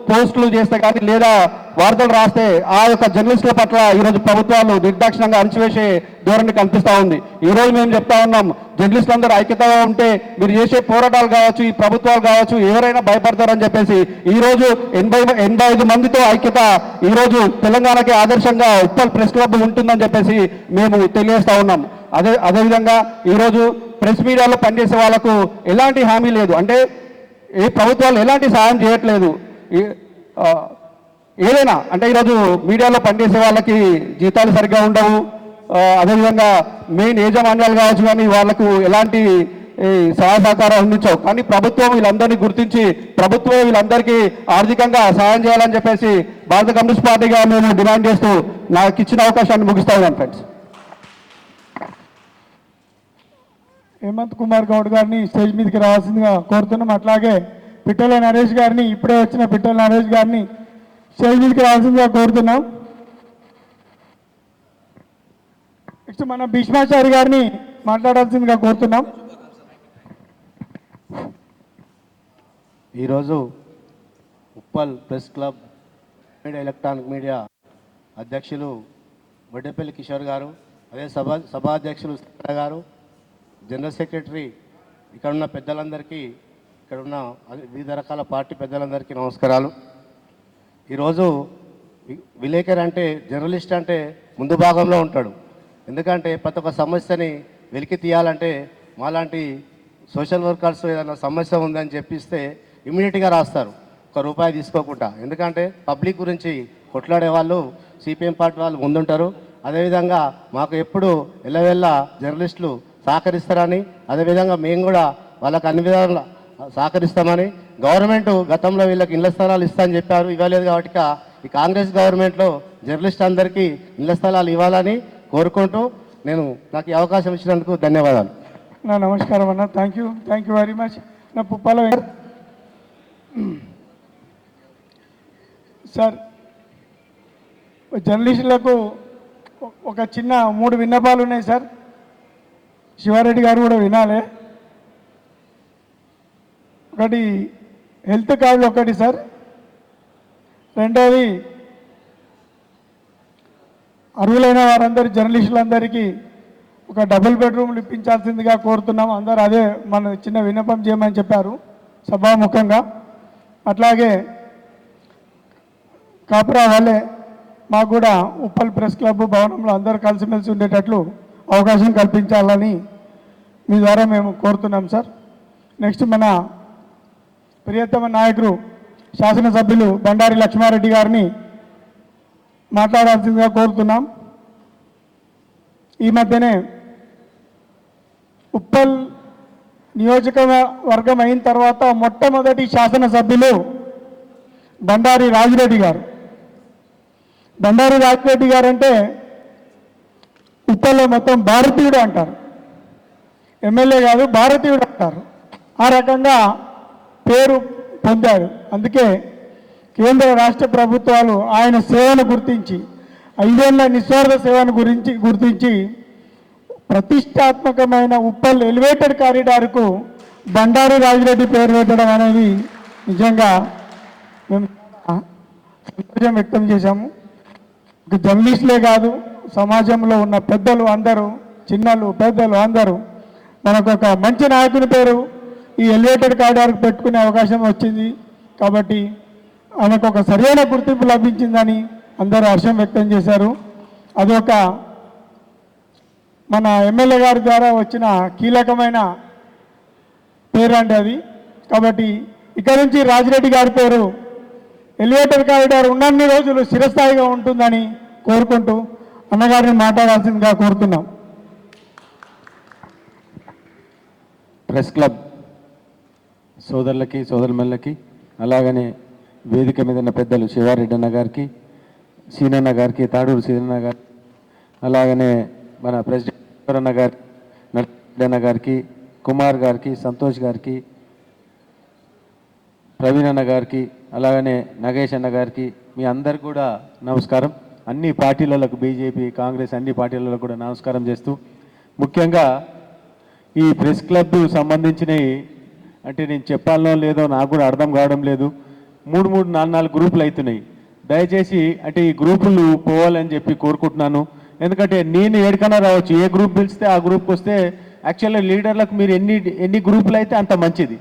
పోస్టులు చేస్తే కానీ లేదా వార్తలు రాస్తే ఆ యొక్క జర్నలిస్టుల పట్ల ఈరోజు ప్రభుత్వాలు నిర్దాక్షిణంగా అణచివేసే ధోరణి కనిపిస్తూ ఉంది. ఈరోజు మేము చెప్తా ఉన్నాం, జర్నలిస్టులందరూ ఐక్యతగా ఉంటే మీరు చేసే పోరాటాలు కావచ్చు, ఈ ప్రభుత్వాలు కావచ్చు, ఎవరైనా భయపడతారని చెప్పేసి ఈరోజు 85 మందితో ఐక్యత ఈరోజు తెలంగాణకి ఆదర్శంగా ఉప్పల్ ప్రెస్ క్లబ్ ఉంటుందని చెప్పేసి మేము తెలియజేస్తా ఉన్నాం. అదేవిధంగా ఈరోజు ప్రెస్ మీడియాలో పనిచేసే వాళ్ళకు ఎలాంటి హామీ లేదు. అంటే ఏ ప్రభుత్వాలు ఎలాంటి సహాయం చేయట్లేదు. ఏదైనా అంటే ఈరోజు మీడియాలో పనిచేసే వాళ్ళకి జీతాలు సరిగ్గా ఉండవు. అదేవిధంగా మెయిన్ యాజమాన్యాలు కావచ్చు కానీ వాళ్ళకు ఎలాంటి సహాయ సహకారాలు అందించవు. కానీ ప్రభుత్వం వీళ్ళందరినీ గుర్తించి ప్రభుత్వం వీళ్ళందరికీ ఆర్థికంగా సహాయం చేయాలని చెప్పేసి భారత కమ్యూనిస్ట్ పార్టీగా మేము డిమాండ్ చేస్తూ నాకు ఇచ్చిన అవకాశాన్ని ముగిస్తా ఉన్నాను ఫ్రెండ్స్. హేమంత్ కుమార్ గౌడ్ గారిని స్టేజ్ మీదకి రావాల్సిందిగా కోరుతున్నాం. అట్లాగే పిట్టల నరేష్ గారిని, ఇప్పుడే వచ్చిన పిట్టల నరేష్ గారిని స్టేజ్ మీదకి రావాల్సిందిగా కోరుతున్నాం. నెక్స్ట్ మన భీష్మాచారి గారిని మాట్లాడాల్సిందిగా కోరుతున్నాం. ఈరోజు Uppal press club media electronic media అధ్యక్షులు వడ్డేపల్లి కిషోర్ గారు, అదే సభాధ్యక్షులు గారు, జనరల్ సెక్రటరీ, ఇక్కడ ఉన్న పెద్దలందరికీ, ఇక్కడ ఉన్న వివిధ రకాల పార్టీ పెద్దలందరికీ నమస్కారాలు. ఈరోజు విలేకరు అంటే, జర్నలిస్ట్ అంటే ముందు భాగంలో ఉంటాడు. ఎందుకంటే ప్రతి ఒక్క సమస్యని వెలికి తీయాలంటే మాలాంటి సోషల్ వర్కర్స్ ఏదైనా సమస్య ఉందని చెప్పిస్తే ఇమీడియట్గా రాస్తారు, ₹1 తీసుకోకుండా. ఎందుకంటే పబ్లిక్ గురించి కొట్లాడే వాళ్ళు సిపిఎం పార్టీ వాళ్ళు ముందుంటారు. అదేవిధంగా మాకు ఎప్పుడు ఎల్లవెల్ల జర్నలిస్టులు సహకరిస్తారని, అదేవిధంగా మేము కూడా వాళ్ళకి అన్ని విధాలుగా సహకరిస్తామని, గవర్నమెంట్ గతంలో వీళ్ళకి ఇళ్ల స్థలాలు ఇస్తామని చెప్పారు, ఇవ్వలేదు. కాబట్టి ఈ కాంగ్రెస్ గవర్నమెంట్లో జర్నలిస్ట్ అందరికీ ఇళ్ల స్థలాలు ఇవ్వాలని కోరుకుంటూ నాకు ఈ అవకాశం ఇచ్చినందుకు ధన్యవాదాలు. నమస్కారం అన్న, థ్యాంక్ యూ వెరీ మచ్. నా పుప్పాల సార్, జర్నలిస్టులకు ఒక చిన్న 3 విన్నపాలు ఉన్నాయి సార్. శివారెడ్డి గారు కూడా వినాలి. ఒకటి హెల్త్ కార్డు ఒకటి సార్. రెండోది అర్హులైన వారందరి జర్నలిస్టులందరికీ ఒక డబుల్ బెడ్రూమ్లు ఇప్పించాల్సిందిగా కోరుతున్నాం. అందరూ అదే మన చిన్న విన్నపం చేయమని చెప్పారు సభాముఖంగా. అట్లాగే కాపురా వాళ్ళే మాకు కూడా ఉప్పల్ ప్రెస్ క్లబ్ భవనంలో అందరూ కలిసిమెలిసి ఉండేటట్లు అవకాశం కల్పించాలని మీ ద్వారా మేము కోరుతున్నాం సార్. నెక్స్ట్ మన ప్రియతమ నాయకులు శాసనసభ్యులు బండారి లక్ష్మారెడ్డి గారిని మాట్లాడాల్సిందిగా కోరుతున్నాం. ఈ మధ్యనే ఉప్పల్ నియోజకవర్గం అయిన తర్వాత మొట్టమొదటి శాసనసభ్యులు బండారి రాజిరెడ్డి గారు. బండారి రాజిరెడ్డి గారు అంటే ఉప్పల్లో మొత్తం భారతీయుడు అంటారు, ఎమ్మెల్యే కాదు భారతీయుడు అంటారు. ఆ రకంగా పేరు పొందాడు. అందుకే కేంద్ర రాష్ట్ర ప్రభుత్వాలు ఆయన సేవను గుర్తించి 5 ఏళ్ల నిస్వార్థ సేవను గుర్తించి ప్రతిష్టాత్మకమైన ఉప్పల్ ఎలివేటెడ్ కారిడార్కు బండారి రాజిరెడ్డి పేరు పెట్టడం అనేది నిజంగా మేము సంతోషం వ్యక్తం చేశాము. జర్నలిస్టులే కాదు, సమాజంలో ఉన్న పెద్దలు అందరూ, చిన్నలు పెద్దలు అందరూ మనకు ఒక మంచి నాయకుని పేరు ఈ ఎలివేటెడ్ కారిడార్కు పెట్టుకునే అవకాశం వచ్చింది. కాబట్టి ఆయనకు ఒక సరైన గుర్తింపు లభించిందని అందరూ హర్షం వ్యక్తం చేశారు. అదొక మన ఎమ్మెల్యే గారి ద్వారా వచ్చిన కీలకమైన పేరు అండి అది. కాబట్టి ఇక్కడ నుంచి రాజిరెడ్డి గారి పేరు ఎలివేటర్ కారిడార్ ఉన్నన్ని రోజులు స్థిరస్థాయిగా ఉంటుందని కోరుకుంటూ అన్నగారిని మాట్లాడాల్సిందిగా కోరుతున్నాం. ప్రెస్ క్లబ్ సోదరులకి సోదరుమణులకి అలాగనే వేదిక మీద ఉన్న పెద్దలు శివారెడ్డి అన్న గారికి, సీనన్న గారికి, తాడూరు సీనన్న గారికి, అలాగనే మన ప్రెసిడెంట్ అన్న గారి అన్న గారికి, కుమార్ గారికి, సంతోష్ గారికి, ప్రవీణ్ అన్న గారికి, అలాగనే నగేష్ అన్న గారికి, మీ అందరికి కూడా నమస్కారం. అన్ని పార్టీలకు, బీజేపీ, కాంగ్రెస్ అన్ని పార్టీలకు కూడా నమస్కారం చేస్తూ, ముఖ్యంగా ఈ ప్రెస్ క్లబ్ సంబంధించినవి అంటే నేను చెప్పాలనో లేదో నాకు కూడా అర్థం కావడం లేదు. 3-4 గ్రూపులు అవుతున్నాయి. దయచేసి అంటే ఈ గ్రూపులు పోవాలని చెప్పి కోరుకుంటున్నాను. ఎందుకంటే నేను ఏడికన్నా రావచ్చు, ఏ గ్రూప్ పిలిస్తే ఆ గ్రూప్కి వస్తే యాక్చువల్గా లీడర్లకు మీరు ఎన్ని గ్రూపులు అయితే అంత మంచిది.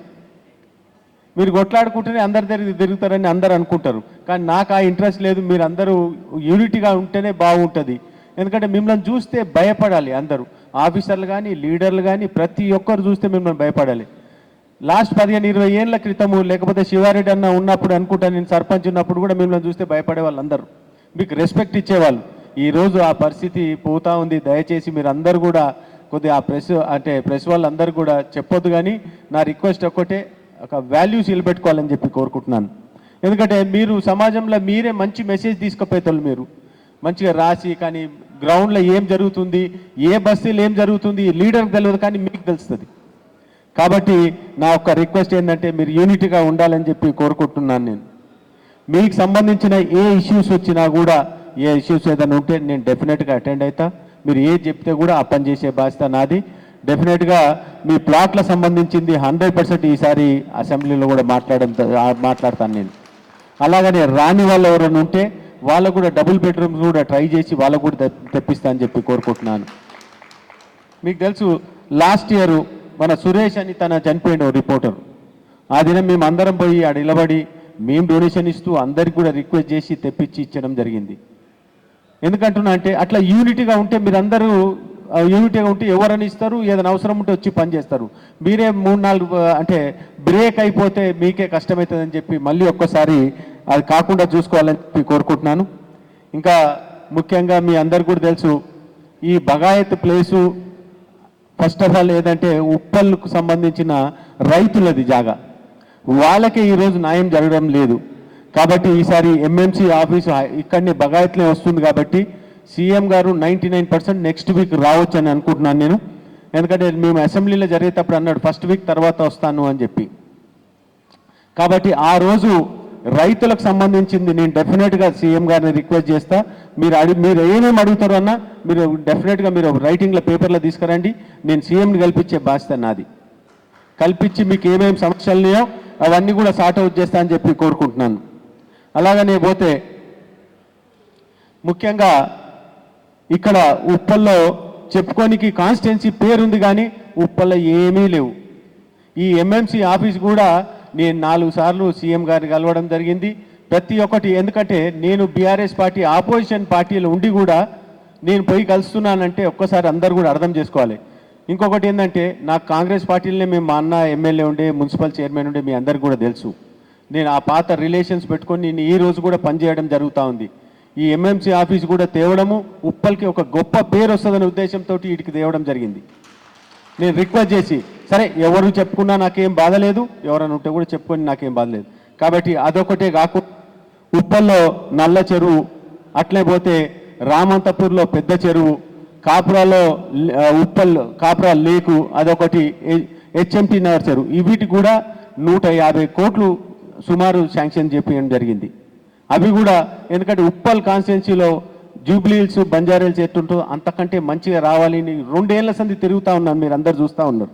మీరు కొట్లాడుకుంటేనే అందరు తిరుగుతారని అందరు అనుకుంటారు, కానీ నాకు ఆ ఇంట్రెస్ట్ లేదు. మీరు అందరూ యూనిటీగా ఉంటేనే బాగుంటుంది. ఎందుకంటే మిమ్మల్ని చూస్తే భయపడాలి అందరూ, ఆఫీసర్లు కానీ లీడర్లు కానీ ప్రతి ఒక్కరు చూస్తే మిమ్మల్ని భయపడాలి. లాస్ట్ 15-20 ఏళ్ళ క్రితము లేకపోతే శివారెడ్డి అన్న ఉన్నప్పుడు అనుకుంటా, నేను సర్పంచ్ ఉన్నప్పుడు కూడా మిమ్మల్ని చూస్తే భయపడే వాళ్ళు అందరూ, మీకు రెస్పెక్ట్ ఇచ్చేవాళ్ళు. ఈరోజు ఆ పరిస్థితి పోతా ఉంది. దయచేసి మీరు అందరూ కూడా కొద్దిగా ఆ ప్రెస్ వాళ్ళందరూ కూడా చెప్పొద్దు, కానీ నా రిక్వెస్ట్ ఒక్కటే, ఒక వాల్యూస్ నిలబెట్టుకోవాలని చెప్పి కోరుకుంటున్నాను. ఎందుకంటే మీరు సమాజంలో మీరే మంచి మెసేజ్ తీసుకుపోయేవాళ్ళు, మీరు మంచిగా రాసి, కానీ గ్రౌండ్లో ఏం జరుగుతుంది, ఏ బస్తీలో ఏం జరుగుతుంది లీడర్కి తెలియదు, కానీ మీకు తెలుస్తుంది. కాబట్టి నా ఒక రిక్వెస్ట్ ఏంటంటే మీరు యూనిటీగా ఉండాలని చెప్పి కోరుకుంటున్నాను. నేను మీకు సంబంధించిన ఏ ఇష్యూస్ వచ్చినా కూడా, ఏ ఇష్యూస్ ఏదైనా ఉంటే నేను డెఫినెట్గా అటెండ్ అవుతా. మీరు ఏది చెప్తే కూడా ఆ పని చేసే బాధ్యత నాది. డెఫినెట్గా మీ ప్లాట్ల సంబంధించింది 100% ఈసారి అసెంబ్లీలో కూడా మాట్లాడతాను నేను. అలాగనే రాని వాళ్ళు ఎవరైనా ఉంటే వాళ్ళకు కూడా డబుల్ బెడ్రూమ్స్ కూడా ట్రై చేసి వాళ్ళకు కూడా తెప్పిస్తా అని చెప్పి కోరుకుంటున్నాను. మీకు తెలుసు లాస్ట్ ఇయర్ మన సురేష్ అని తన చనిపోయిన రిపోర్టర్, ఆ దినం మేము అందరం పోయి ఆడ నిలబడి మేము డొనేషన్ ఇస్తూ అందరికి కూడా రిక్వెస్ట్ చేసి తెప్పించి ఇచ్చడం జరిగింది. ఎందుకంటున్నా అంటే అట్లా యూనిటీగా ఉంటే మీరందరూ యూనిటీగా ఉంటే ఎవరని ఇస్తారు, ఏదైనా అవసరం ఉంటే వచ్చి పని చేస్తారు. మీరే 3-4 అంటే బ్రేక్ అయిపోతే మీకే కష్టమవుతుందని చెప్పి మళ్ళీ ఒక్కసారి అది కాకుండా చూసుకోవాలని చెప్పి కోరుకుంటున్నాను. ఇంకా ముఖ్యంగా మీ అందరు కూడా తెలుసు, ఈ Bagayat place first of all ఏదంటే ఉప్పల్కు సంబంధించిన రైతులది జాగా, వాళ్ళకే ఈరోజు న్యాయం జరగడం లేదు. కాబట్టి ఈసారి ఎంఎంసీ ఆఫీసు ఇక్కడనే బగాయత్లే వస్తుంది. కాబట్టి సీఎం గారు 99% నెక్స్ట్ వీక్ రావచ్చు అని అనుకుంటున్నాను నేను. ఎందుకంటే మేము అసెంబ్లీలో జరిగేటప్పుడు అన్నాడు ఫస్ట్ వీక్ తర్వాత వస్తాను అని చెప్పి. కాబట్టి ఆ రోజు రైతులకు సంబంధించింది నేను డెఫినెట్గా సీఎం గారిని రిక్వెస్ట్ చేస్తా. మీరు ఏమేమి అడుగుతారో అన్నా మీరు డెఫినెట్గా మీరు రైటింగ్లో పేపర్లో తీసుకురండి. నేను సీఎంని కల్పించే బాధ్యత నాది. కల్పించి మీకు ఏమేమి సమస్యలు ఉన్నాయో అవన్నీ కూడా సార్ట్ అవుట్ చేస్తా అని చెప్పి కోరుకుంటున్నాను. అలాగనే పోతే ముఖ్యంగా ఇక్కడ ఉప్పల్లో చెప్పుకోనికి కాన్స్టిట్యున్సీ పేరుంది, కానీ ఉప్పల్లో ఏమీ లేవు. ఈ ఎంఎంసీ ఆఫీస్ కూడా నేను 4 సార్లు సీఎం గారిని కలవడం జరిగింది. ప్రతి ఒక్కటి, ఎందుకంటే నేను బీఆర్ఎస్ పార్టీ ఆపోజిషన్ పార్టీలో ఉండి కూడా నేను పోయి కలుస్తున్నానంటే ఒక్కసారి అందరు కూడా అర్థం చేసుకోవాలి. ఇంకొకటి ఏంటంటే నాకు కాంగ్రెస్ పార్టీలోనే మేము మా అన్న ఎమ్మెల్యే ఉండే, మున్సిపల్ చైర్మన్ ఉండే, మీ అందరికి కూడా తెలుసు. నేను ఆ పాత రిలేషన్స్ పెట్టుకొని నేను ఈ రోజు కూడా పనిచేయడం జరుగుతూ ఉంది. ఈ ఎంఎంసీ ఆఫీస్ కూడా తేవడము ఉప్పల్కి ఒక గొప్ప పేరు వస్తుందనే ఉద్దేశంతో వీటికి తేవడం జరిగింది. నేను రిక్వెస్ట్ చేసి, సరే ఎవరు చెప్పుకున్నా నాకేం బాధ లేదు, ఎవరైనా ఉంటే కూడా చెప్పుకొని నాకేం బాధ లేదు. కాబట్టి అదొకటే కాకుండా ఉప్పల్లో నల్ల చెరువు, అట్లే పోతే రామంతపూర్లో పెద్ద చెరువు, కాపురాలో కాపురా లేకు, అదొకటి హెచ్ఎంటీ నగర్ చెరువు, వీటికి కూడా 150 కోట్లు సుమారు శాంక్షన్ చేపించడం జరిగింది. అవి కూడా ఎందుకంటే ఉప్పల్ కాన్స్టిట్యున్సీలో జూబ్లీహిల్స్, బంజారాహిల్స్ ఎట్టుంటో అంతకంటే మంచిగా రావాలి. 2 ఏళ్ల సంది తిరుగుతూ ఉన్నాను, మీరు అందరు చూస్తూ ఉన్నారు.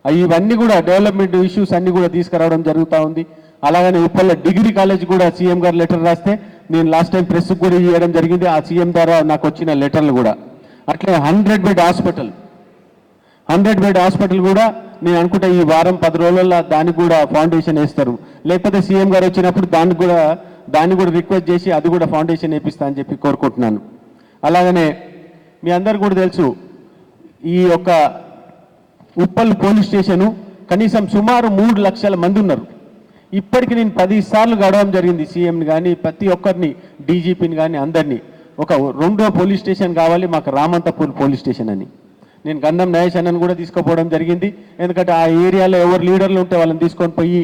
ఇవన్నీ కూడా డెవలప్మెంట్ ఇష్యూస్ అన్నీ కూడా తీసుకురావడం జరుగుతూ ఉంది. అలాగనే ఉప్పల్ల డిగ్రీ కాలేజ్ కూడా సీఎం గారు లెటర్ రాస్తే నేను లాస్ట్ టైం ప్రెస్కి కూడా ఇవ్వడం జరిగింది. ఆ సీఎం ద్వారా నాకు వచ్చిన లెటర్లు కూడా. అట్లే 100 బెడ్ హాస్పిటల్ కూడా నేను అనుకుంటా ఈ వారం 10 రోజుల్లో దానికి కూడా ఫౌండేషన్ వేస్తారు. లేకపోతే సీఎం గారు వచ్చినప్పుడు దాన్ని కూడా రిక్వెస్ట్ చేసి అది కూడా ఫౌండేషన్ వేపిస్తా అని చెప్పి కోరుకుంటున్నాను. అలాగనే మీ అందరు కూడా తెలుసు ఈ యొక్క ఉప్పల్ పోలీస్ స్టేషను కనీసం సుమారు 3 లక్షల మంది ఉన్నారు. ఇప్పటికి నేను 10 సార్లు గడవడం జరిగింది సీఎంని కానీ ప్రతి ఒక్కరిని, డీజీపీని కానీ అందరినీ. ఒక 2వ పోలీస్ స్టేషన్ కావాలి మాకు, రామంతపూర్ పోలీస్ స్టేషన్ అని. నేను గంధం నయేష్ అన్నను కూడా తీసుకుపోవడం జరిగింది. ఎందుకంటే ఆ ఏరియాలో ఎవరు లీడర్లు ఉంటే వాళ్ళని తీసుకొని పోయి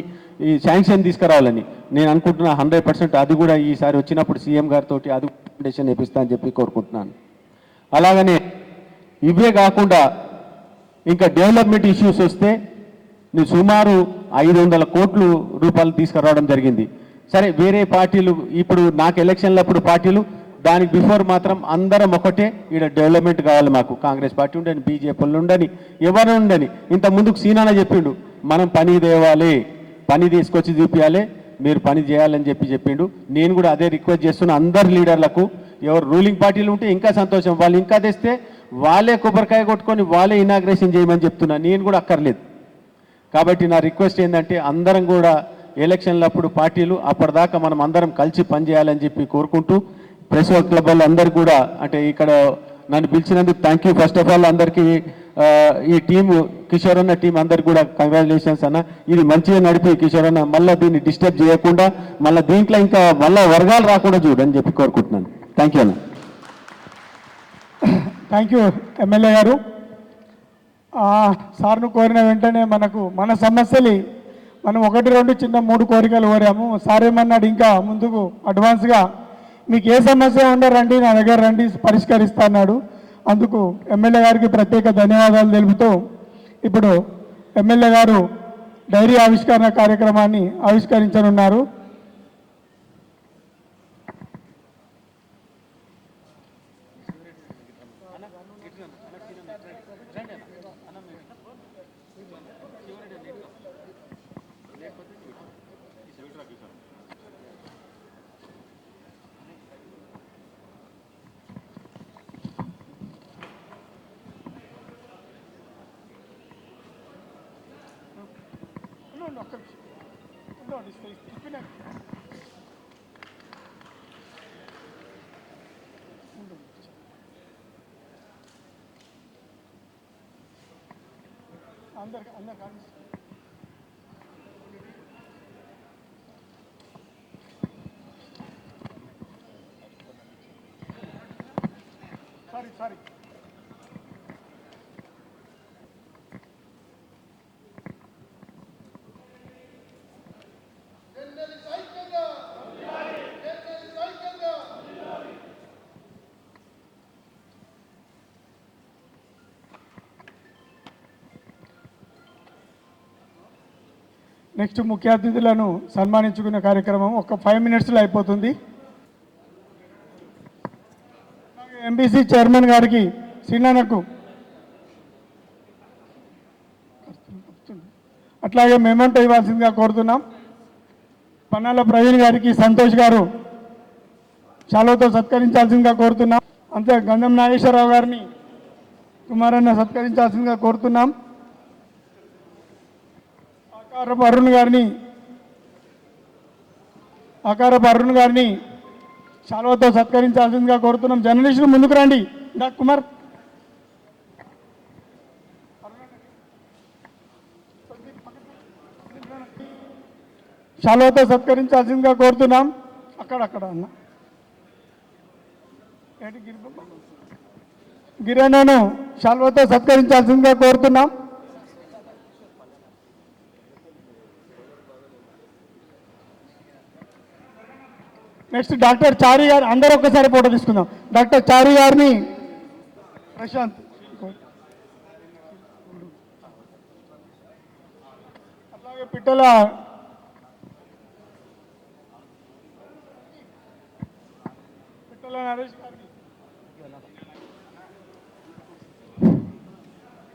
ఈ శాంక్షన్ తీసుకురావాలని నేను అనుకుంటున్నా. 100% అది కూడా ఈసారి వచ్చినప్పుడు సీఎం గారితో అది ఫౌండేషన్ వేపిస్తా అని చెప్పి కోరుకుంటున్నాను. అలాగనే ఇవే కాకుండా ఇంకా డెవలప్మెంట్ ఇష్యూస్ వస్తే నేను సుమారు 500 కోట్ల రూపాయలు తీసుకురావడం జరిగింది. సరే వేరే పార్టీలు ఇప్పుడు నాకు ఎలక్షన్లప్పుడు పార్టీలు, దానికి బిఫోర్ మాత్రం అందరం ఒకటే, ఈడ డెవలప్మెంట్ కావాలి మాకు. కాంగ్రెస్ పార్టీ ఉండని, బీజేపీలు ఉండని, ఎవరు ఉండని. ఇంత ముందుకు సీనాన చెప్పిండు మనం పని తేవాలి, పని తీసుకొచ్చి చూపించాలి, మీరు పని చేయాలని చెప్పిండు. నేను కూడా అదే రిక్వెస్ట్ చేస్తున్నా అందరు లీడర్లకు. ఎవరు రూలింగ్ పార్టీలు ఉంటే ఇంకా సంతోషం, వాళ్ళు ఇంకా తెస్తే వాళ్ళే కొబ్బరికాయ కొట్టుకొని వాళ్ళే ఇనాగ్రేషన్ చేయమని చెప్తున్నా, నేను కూడా అక్కర్లేదు. కాబట్టి నా రిక్వెస్ట్ ఏంటంటే అందరం కూడా ఎలక్షన్లప్పుడు పార్టీలు అప్పటిదాకా మనం అందరం కలిసి పనిచేయాలని చెప్పి కోరుకుంటూ, ప్రెస్ క్లబ్ వాళ్ళు అందరు కూడా అంటే ఇక్కడ నన్ను పిలిచినందుకు thank you. First of all అందరికీ ఈ టీము కిషోర్ అన్న టీం అందరికి కూడా కంగ్రాచులేషన్స్ అన్న. ఇది మంచిగా నడిపి కిషోర్ అన్న మళ్ళీ దీన్ని డిస్టర్బ్ చేయకుండా మళ్ళీ దీంట్లో ఇంకా మళ్ళీ వర్గాలు రాకుండా చూడని చెప్పి కోరుకుంటున్నాను. థ్యాంక్ యూ అన్న. థ్యాంక్ యూ ఎమ్మెల్యే గారు. సార్ను కోరిన వెంటనే మన సమస్యలు మనం 1-2 చిన్న 3 కోరికలు కోరాము. సార్ ఏమన్నాడు ఇంకా ముందుకు అడ్వాన్స్గా మీకు ఏ సమస్య ఉండే రండి, నా దగ్గర రండి, పరిష్కరిస్తా అన్నాడు. అందుకు ఎమ్మెల్యే గారికి ప్రత్యేక ధన్యవాదాలు తెలుపుతూ ఇప్పుడు ఎమ్మెల్యే గారు డైరీ ఆవిష్కరణ కార్యక్రమాన్ని ఆవిష్కరించనున్నారు. సారీ నెక్స్ట్ ముఖ్య అతిథులను సన్మానించుకునే కార్యక్రమం ఒక 5 మినిట్స్లో అయిపోతుంది. ఎంబీసీ చైర్మన్ గారికి శ్రీనానకు, అట్లాగే మెమెంటో ఇవ్వాల్సిందిగా కోరుతున్నాం. పన్నాల ప్రవీణ్ గారికి సంతోష్ గారు శాలువాతో సత్కరించాల్సిందిగా కోరుతున్నాం. అంతే గంధం నాగేశ్వరరావు గారిని కుమారన్న సత్కరించాల్సిందిగా కోరుతున్నాం. ఆకారపు అరుణ్ గారిని శాలువాతో సత్కరించాల్సిందిగా కోరుతున్నాం. జర్నలిస్టులు ముందుకు రండి. డాక్టర్ కుమార్ శాలువాతో సత్కరించాల్సిందిగా కోరుతున్నాం. అక్కడ అన్న గిరణను శాలువాతో సత్కరించాల్సిందిగా కోరుతున్నాం. నెక్స్ట్ డాక్టర్ చారి గారు, అందరూ ఒక్కసారి ఫోటో తీసుకుందాం. డాక్టర్ చారి గారిని ప్రశాంత్, అట్లాగే పిట్టల నరేష్ గారిని,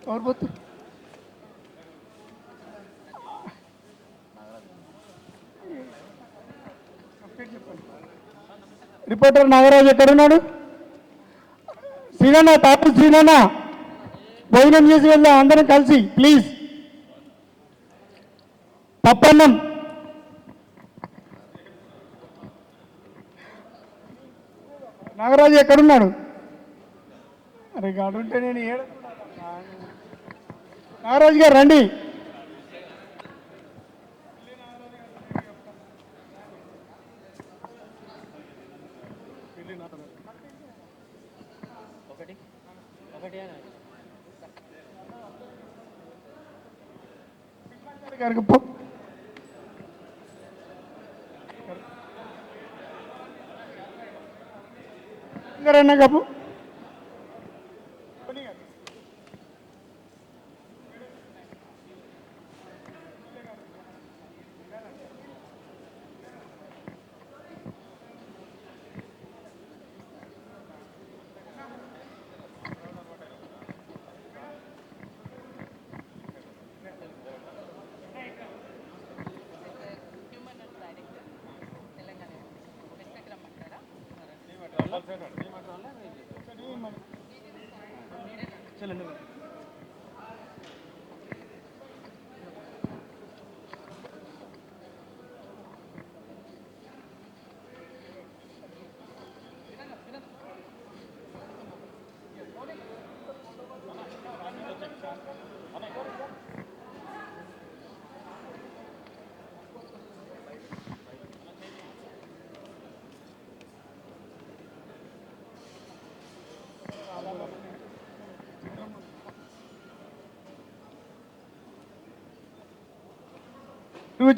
ఎవరు పోతు రిపోర్టర్ నాగరాజు ఎక్కడున్నాడు? శ్రీనన్న, తాత శ్రీనన్న, భోజనం చేసి వెళ్దాం అందరం కలిసి ప్లీజ్. పప్పన్నం నాగరాజు ఎక్కడున్నాడు? అరే గాడుంటే నేను నాగరాజు గారు రండి. గారికి పో. ఇంకరన్నా కప్పు.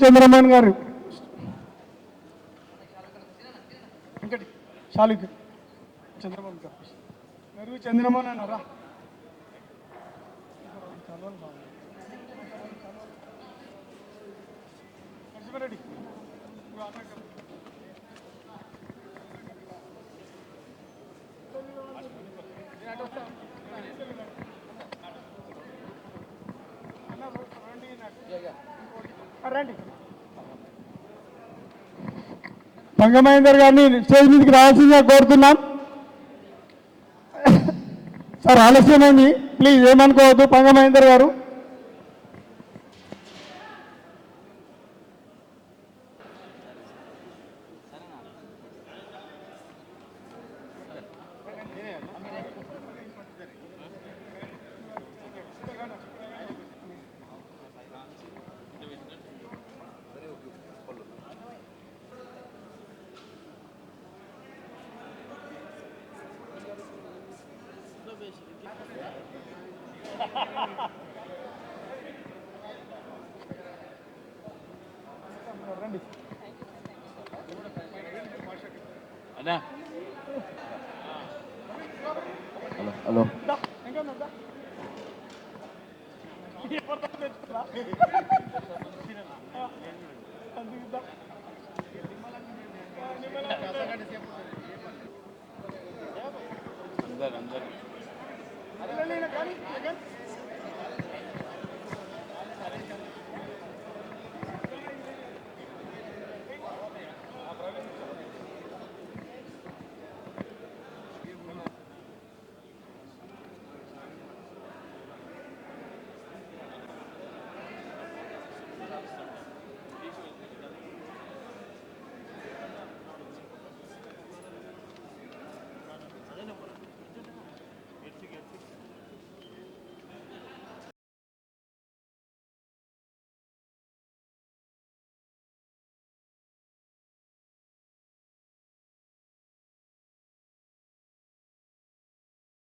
చంద్రమోహన్ గారు ఇంకటి చాలు చంద్రమోహన్ గారు నరుగు చంద్రమోహన్ అన్నారా రెడ్డి రండి. పంగమహేందర్ గారిని స్టేజ్ మీదకి రావాల్సిందిగా కోరుతున్నాం. సార్ ఆలస్యమైంది, ప్లీజ్ ఏమనుకోవద్దు. పంగమహేందర్ గారు రండి. హలో అందరూ